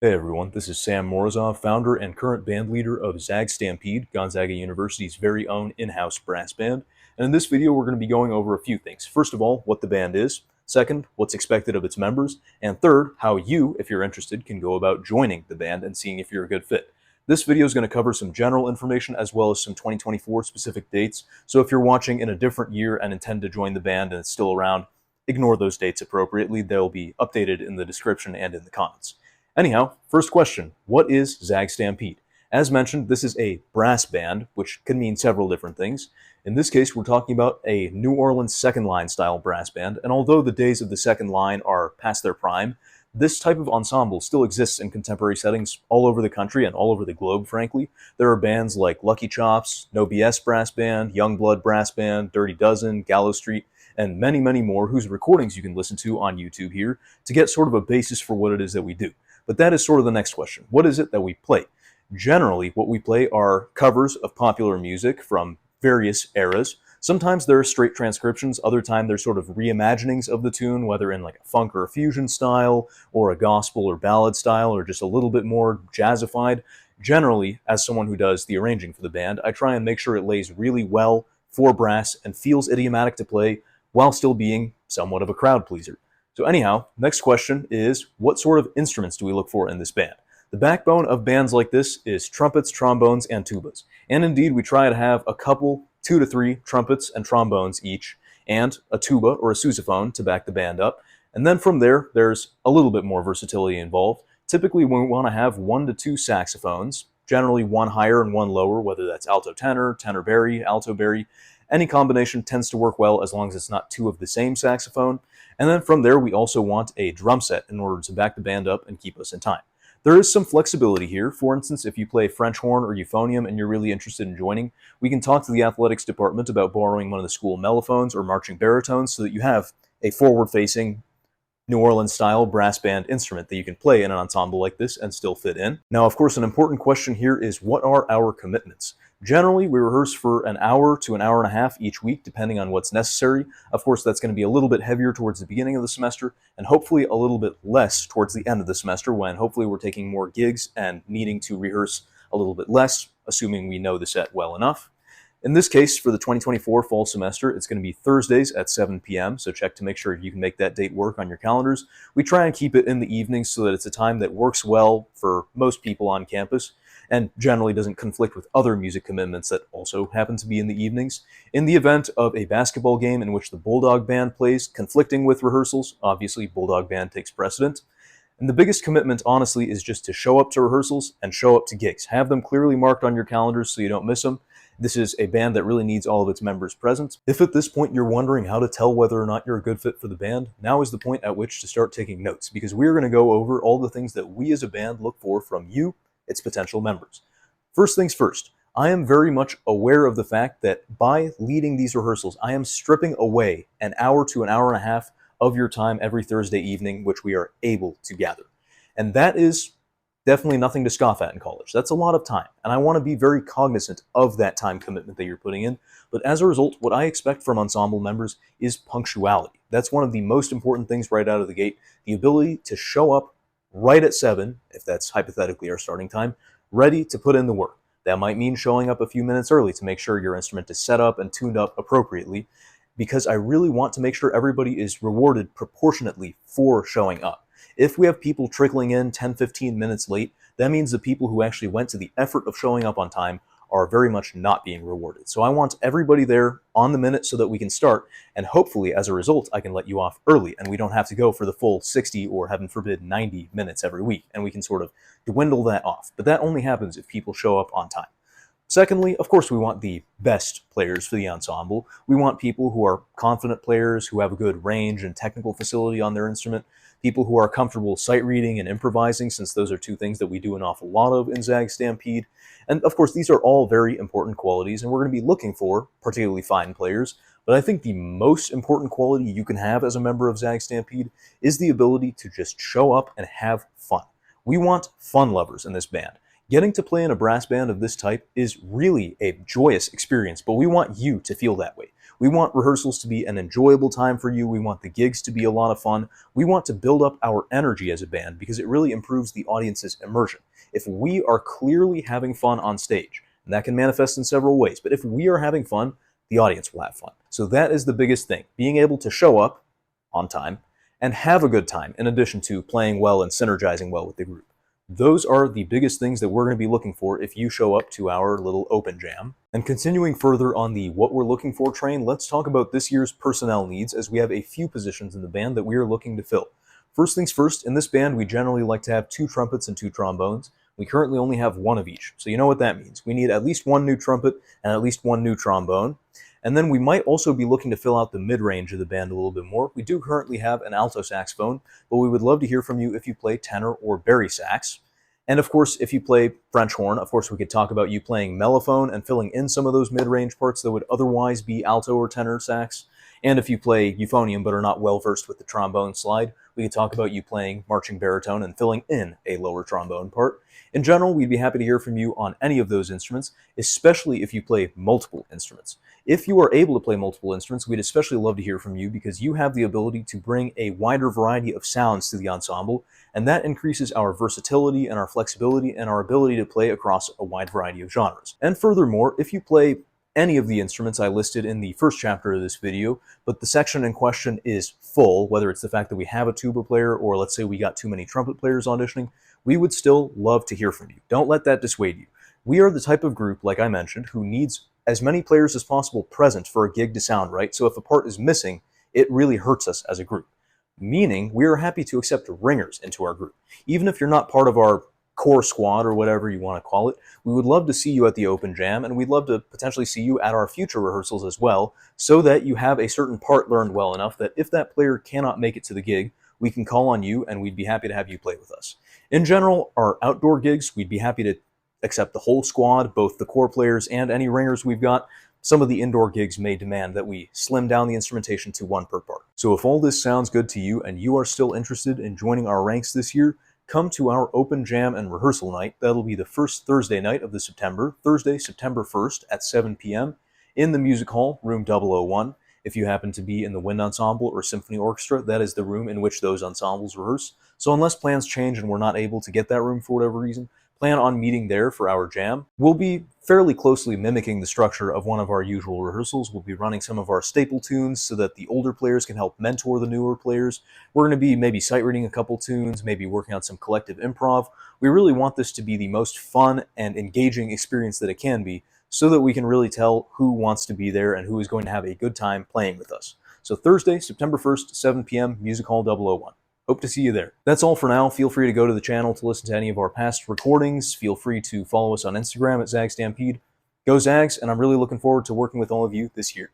Hey everyone, this is Sam Morozov, founder and current band leader of Zag Stampede, Gonzaga University's very own in-house brass band. And in this video, we're going to be going over a few things. First of all, what the band is. Second, what's expected of its members. And third, how you, if you're interested, can go about joining the band and seeing if you're a good fit. This video is going to cover some general information as well as some 2024 specific dates. So if you're watching in a different year and intend to join the band and it's still around, ignore those dates appropriately. They'll be updated in the description and in the comments. Anyhow, first question, what is Zag Stampede? As mentioned, this is a brass band, which can mean several different things. In this case, we're talking about a New Orleans second line style brass band, and although the days of the second line are past their prime, this type of ensemble still exists in contemporary settings all over the country and all over the globe, frankly. There are bands like Lucky Chops, No BS Brass Band, Youngblood Brass Band, Dirty Dozen, Gallows Street, and many, many more whose recordings you can listen to on YouTube here to get sort of a basis for what it is that we do. But that is sort of the next question. What is it that we play? Generally, what we play are covers of popular music from various eras. Sometimes there are straight transcriptions, other times there's sort of reimaginings of the tune, whether in like a funk or a fusion style, or a gospel or ballad style, or just a little bit more jazzified. Generally, as someone who does the arranging for the band, I try and make sure it lays really well for brass and feels idiomatic to play while still being somewhat of a crowd pleaser. So anyhow, next question is, what sort of instruments do we look for in this band? The backbone of bands like this is trumpets, trombones, and tubas. And indeed, we try to have a couple, 2 to 3 trumpets and trombones each, and a tuba or a sousaphone to back the band up. And then from there, there's a little bit more versatility involved. Typically, we want to have 1 to 2 saxophones, generally one higher and one lower, whether that's alto tenor, tenor bari, alto bari. Any combination tends to work well as long as it's not 2 of the same saxophone. And then from there, we also want a drum set in order to back the band up and keep us in time. There is some flexibility here. For instance, if you play French horn or euphonium and you're really interested in joining, we can talk to the athletics department about borrowing one of the school mellophones or marching baritones so that you have a forward-facing New Orleans-style brass band instrument that you can play in an ensemble like this and still fit in. Now, of course, an important question here is, what are our commitments? Generally, we rehearse for an hour to an hour and a half each week, depending on what's necessary. Of course, that's going to be a little bit heavier towards the beginning of the semester, and hopefully a little bit less towards the end of the semester, when hopefully we're taking more gigs and needing to rehearse a little bit less, assuming we know the set well enough. In this case, for the 2024 fall semester, it's going to be Thursdays at 7 p.m., so check to make sure you can make that date work on your calendars. We try and keep it in the evenings so that it's a time that works well for most people on campus, and generally doesn't conflict with other music commitments that also happen to be in the evenings. In the event of a basketball game in which the Bulldog Band plays, conflicting with rehearsals, obviously Bulldog Band takes precedent. And the biggest commitment, honestly, is just to show up to rehearsals and show up to gigs. Have them clearly marked on your calendars so you don't miss them. This is a band that really needs all of its members present. If at this point you're wondering how to tell whether or not you're a good fit for the band, now is the point at which to start taking notes, because we're going to go over all the things that we as a band look for from you, its potential members. First things first, I am very much aware of the fact that by leading these rehearsals, I am stripping away an hour to an hour and a half of your time every Thursday evening, which we are able to gather. And that is definitely nothing to scoff at in college. That's a lot of time, and I want to be very cognizant of that time commitment that you're putting in. But as a result, what I expect from ensemble members is punctuality. That's one of the most important things right out of the gate. The ability to show up right at 7, if that's hypothetically our starting time, ready to put in the work. That might mean showing up a few minutes early to make sure your instrument is set up and tuned up appropriately, because I really want to make sure everybody is rewarded proportionately for showing up. If we have people trickling in 10-15 minutes late, that means the people who actually went to the effort of showing up on time are very much not being rewarded. So I want everybody there on the minute so that we can start, and hopefully as a result I can let you off early and we don't have to go for the full 60 or heaven forbid 90 minutes every week, and we can sort of dwindle that off. But that only happens if people show up on time. Secondly, of course, we want the best players for the ensemble. We want people who are confident players, who have a good range and technical facility on their instrument, people who are comfortable sight reading and improvising, since those are two things that we do an awful lot of in Zag Stampede. And of course, these are all very important qualities, and we're going to be looking for particularly fine players. But I think the most important quality you can have as a member of Zag Stampede is the ability to just show up and have fun. We want fun lovers in this band. Getting to play in a brass band of this type is really a joyous experience, but we want you to feel that way. We want rehearsals to be an enjoyable time for you. We want the gigs to be a lot of fun. We want to build up our energy as a band because it really improves the audience's immersion. If we are clearly having fun on stage, and that can manifest in several ways, but if we are having fun, the audience will have fun. So that is the biggest thing, being able to show up on time and have a good time in addition to playing well and synergizing well with the group. Those are the biggest things that we're going to be looking for if you show up to our little open jam. And continuing further on the what we're looking for train, let's talk about this year's personnel needs, as we have a few positions in the band that we are looking to fill. First things first, in this band we generally like to have 2 trumpets and 2 trombones. We currently only have 1 of each, so you know what that means. We need at least 1 new trumpet and at least 1 new trombone. And then we might also be looking to fill out the mid-range of the band a little bit more. We do currently have an alto saxophone, but we would love to hear from you if you play tenor or bari sax. And of course, if you play French horn, of course we could talk about you playing mellophone and filling in some of those mid-range parts that would otherwise be alto or tenor sax. And if you play euphonium but are not well-versed with the trombone slide, we could talk about you playing marching baritone and filling in a lower trombone part. In general, we'd be happy to hear from you on any of those instruments, especially if you play multiple instruments. If you are able to play multiple instruments, we'd especially love to hear from you because you have the ability to bring a wider variety of sounds to the ensemble, and that increases our versatility and our flexibility and our ability to play across a wide variety of genres. And furthermore, if you play any of the instruments I listed in the first chapter of this video, but the section in question is full, whether it's the fact that we have a tuba player or let's say we got too many trumpet players auditioning, we would still love to hear from you. Don't let that dissuade you. We are the type of group, like I mentioned, who needs as many players as possible present for a gig to sound right, so if a part is missing, it really hurts us as a group. Meaning, we are happy to accept ringers into our group. Even if you're not part of our core squad or whatever you want to call it, we would love to see you at the open jam, and we'd love to potentially see you at our future rehearsals as well, so that you have a certain part learned well enough that if that player cannot make it to the gig, we can call on you and we'd be happy to have you play with us. In general, our outdoor gigs, we'd be happy to accept the whole squad, both the core players and any ringers we've got. Some of the indoor gigs may demand that we slim down the instrumentation to 1 per part. So if all this sounds good to you and you are still interested in joining our ranks this year, come to our open jam and rehearsal night. That'll be the first Thursday night of September, Thursday, September 1st at 7 p.m. in the Music Hall, room 001. If you happen to be in the wind ensemble or symphony orchestra, that is the room in which those ensembles rehearse. So unless plans change and we're not able to get that room for whatever reason, plan on meeting there for our jam. We'll be fairly closely mimicking the structure of one of our usual rehearsals. We'll be running some of our staple tunes so that the older players can help mentor the newer players. We're going to be maybe sight reading a couple tunes, maybe working on some collective improv. We really want this to be the most fun and engaging experience that it can be, so that we can really tell who wants to be there and who is going to have a good time playing with us. So Thursday, September 1st, 7 p.m., Music Hall 001. Hope to see you there. That's all for now. Feel free to go to the channel to listen to any of our past recordings. Feel free to follow us on Instagram at Zag Stampede. Go Zags, and I'm really looking forward to working with all of you this year.